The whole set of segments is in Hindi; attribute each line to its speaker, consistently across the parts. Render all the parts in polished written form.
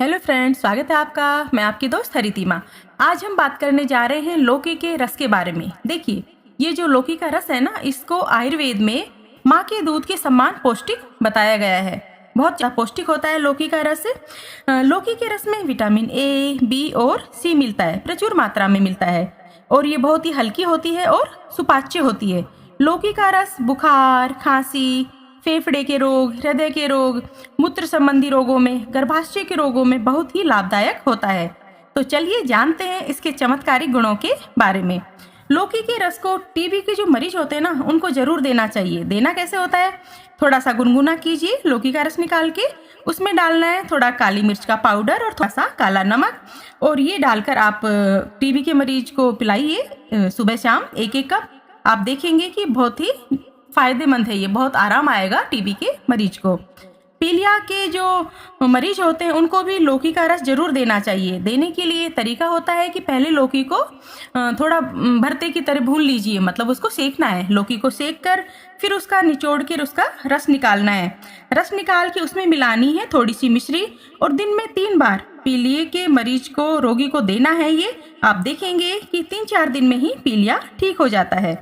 Speaker 1: हेलो फ्रेंड्स, स्वागत है आपका। मैं आपकी दोस्त हरितिमा। आज हम बात करने जा रहे हैं लौकी के रस के बारे में। देखिए, ये जो लौकी का रस है ना, इसको आयुर्वेद में माँ के दूध के समान पौष्टिक बताया गया है। बहुत पौष्टिक होता है लौकी का रस। लौकी के रस में विटामिन ए, बी और सी मिलता है, प्रचुर मात्रा में मिलता है। और ये बहुत ही हल्की होती है और सुपाच्य होती है। लौकी का रस बुखार, खांसी, फेफड़े के रोग, हृदय के रोग, मूत्र संबंधी रोगों में, गर्भाशय के रोगों में बहुत ही लाभदायक होता है। तो चलिए जानते हैं इसके चमत्कारिक गुणों के बारे में। लौकी के रस को टीबी के जो मरीज होते हैं ना, उनको जरूर देना चाहिए। देना कैसे होता है? थोड़ा सा गुनगुना कीजिए लौकी का रस निकाल के, उसमें डालना है थोड़ा काली मिर्च का पाउडर और थोड़ा सा काला नमक, और ये डालकर आप टीबी के मरीज को पिलाइए सुबह शाम 1-1 कप। आप देखेंगे कि बहुत ही फायदेमंद है, ये बहुत आराम आएगा टीबी के मरीज को। पीलिया के जो मरीज होते हैं उनको भी लौकी का रस जरूर देना चाहिए। देने के लिए तरीका होता है कि पहले लौकी को थोड़ा भरते की तरह भून लीजिए, मतलब उसको सेकना है। लौकी को सेक कर फिर उसका निचोड़ कर उसका रस निकालना है। रस निकाल के उसमें मिलानी है थोड़ी सी मिश्री, और दिन में 3 बार पीलिया के मरीज को, रोगी को देना है। ये आप देखेंगे कि 3-4 दिन में ही पीलिया ठीक हो जाता है।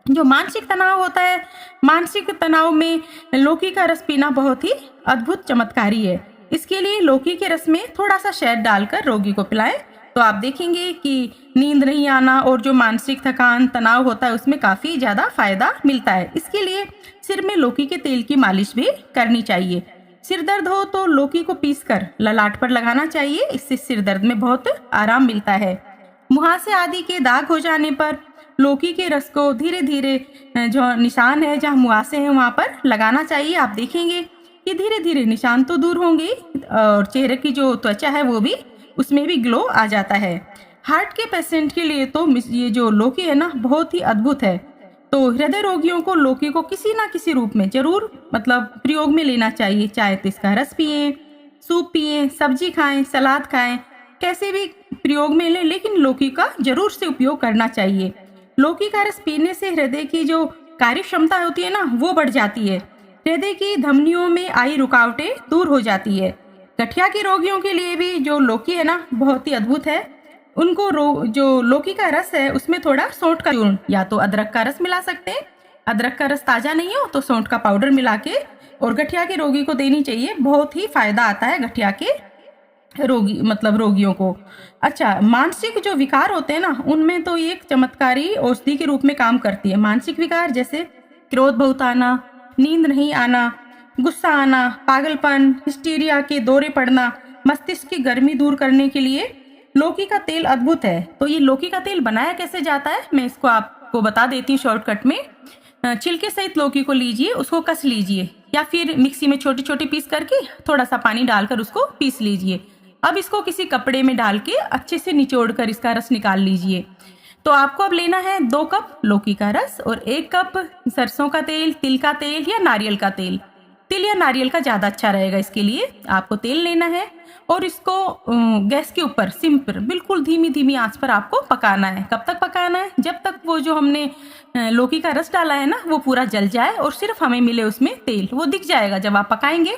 Speaker 1: जो मानसिक तनाव होता है, मानसिक तनाव में लौकी का रस पीना बहुत ही अद्भुत चमत्कारी है। इसके लिए लौकी के रस में थोड़ा सा शहद डालकर रोगी को पिलाएं, तो आप देखेंगे कि नींद नहीं आना और जो मानसिक थकान, तनाव होता है उसमें काफी ज्यादा फायदा मिलता है। इसके लिए सिर में लौकी के तेल की मालिश भी करनी चाहिए। सिर दर्द हो तो लौकी को पीसकर ललाट पर लगाना चाहिए, इससे सिर दर्द में बहुत आराम मिलता है। मुहासे आदि के दाग हो जाने पर लौकी के रस को धीरे धीरे जो निशान है, जहाँ मुहासे हैं वहाँ पर लगाना चाहिए। आप देखेंगे कि धीरे धीरे निशान तो दूर होंगे और चेहरे की जो त्वचा है वो भी, उसमें भी ग्लो आ जाता है। हार्ट के पेशेंट के लिए तो ये जो लौकी है ना, बहुत ही अद्भुत है। तो हृदय रोगियों को लौकी को किसी ना किसी रूप में जरूर प्रयोग में लेना चाहिए। चाहे तो इसका रस पिए, सूप पिए, सब्जी खाएं, सलाद खाएं, कैसे भी प्रयोग में लें, लेकिन लौकी का जरूर से उपयोग करना चाहिए। लौकी का रस पीने से हृदय की जो कार्य क्षमता होती है ना, वो बढ़ जाती है। हृदय की धमनियों में आई रुकावटें दूर हो जाती है। गठिया के रोगियों के लिए भी जो लौकी है ना, बहुत ही अद्भुत है। उनको जो लौकी का रस है उसमें थोड़ा सौंठ का चूर्ण या तो अदरक का रस मिला सकते हैं। अदरक का रस ताजा नहीं हो तो सौंठ का पाउडर मिला के और गठिया के रोगी को देनी चाहिए। बहुत ही फायदा आता है गठिया के रोगियों को। अच्छा, मानसिक जो विकार होते हैं ना, उनमें तो ये एक चमत्कारी औषधि के रूप में काम करती है। मानसिक विकार जैसे क्रोध बहुत आना, नींद नहीं आना, गुस्सा आना, पागलपन, हिस्टीरिया के दौरे पड़ना, मस्तिष्क की गर्मी दूर करने के लिए लौकी का तेल अद्भुत है। तो ये लौकी का तेल बनाया कैसे जाता है, मैं इसको आपको बता देती हूँ शॉर्टकट में। छिलके सहित लौकी को लीजिए, उसको कस लीजिए, या फिर मिक्सी में छोटी छोटी पीस करके थोड़ा सा पानी डालकर उसको पीस लीजिए। अब इसको किसी कपड़े में डाल के अच्छे से निचोड़ कर इसका रस निकाल लीजिए। तो आपको अब लेना है 2 कप लौकी का रस और 1 कप सरसों का तेल, तिल का तेल या नारियल का तेल। तिल या नारियल का ज़्यादा अच्छा रहेगा। इसके लिए आपको तेल लेना है और इसको गैस के ऊपर सिम पर बिल्कुल धीमी धीमी आंच पर आपको पकाना है। कब तक पकाना है? जब तक वो जो हमने लौकी का रस डाला है ना, वो पूरा जल जाए और सिर्फ हमें मिले उसमें तेल। वो दिख जाएगा जब आप पकाएंगे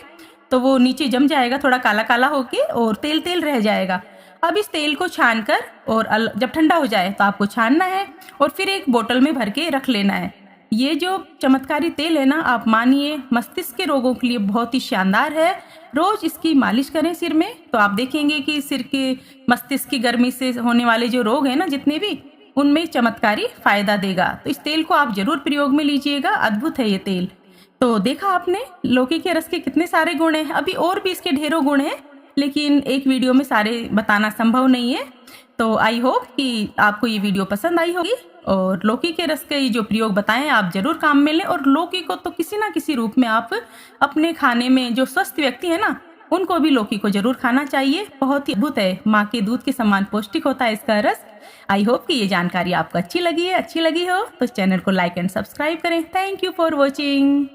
Speaker 1: तो वो नीचे जम जाएगा थोड़ा काला काला होके, और तेल तेल रह जाएगा। अब इस तेल को छानकर और जब ठंडा हो जाए तो आपको छानना है और फिर एक बोतल में भर के रख लेना है। ये जो चमत्कारी तेल है ना, आप मानिए मस्तिष्क के रोगों के लिए बहुत ही शानदार है। रोज इसकी मालिश करें सिर में, तो आप देखेंगे कि सिर के मस्तिष्क की गर्मी से होने वाले जो रोग है ना, जितने भी, उनमें चमत्कारी फायदा देगा। तो इस तेल को आप जरूर प्रयोग में लीजिएगा। अद्भुत है ये तेल। तो देखा आपने लौकी के रस के कितने सारे गुण हैं। अभी और भी इसके ढेरों गुण हैं, लेकिन एक वीडियो में सारे बताना संभव नहीं है। तो आई होप कि आपको ये वीडियो पसंद आई होगी, और लौकी के रस के जो प्रयोग बताएं आप जरूर काम में लें। और लौकी को तो किसी ना किसी रूप में आप अपने खाने में, जो स्वस्थ व्यक्ति है ना, उनको भी लौकी को जरूर खाना चाहिए। बहुत ही अद्भुत है, माँ के दूध के समान पौष्टिक होता है इसका रस। आई होप कि ये जानकारी आपको अच्छी लगी हो तो चैनल को लाइक एंड सब्सक्राइब करें। Thank you for watching.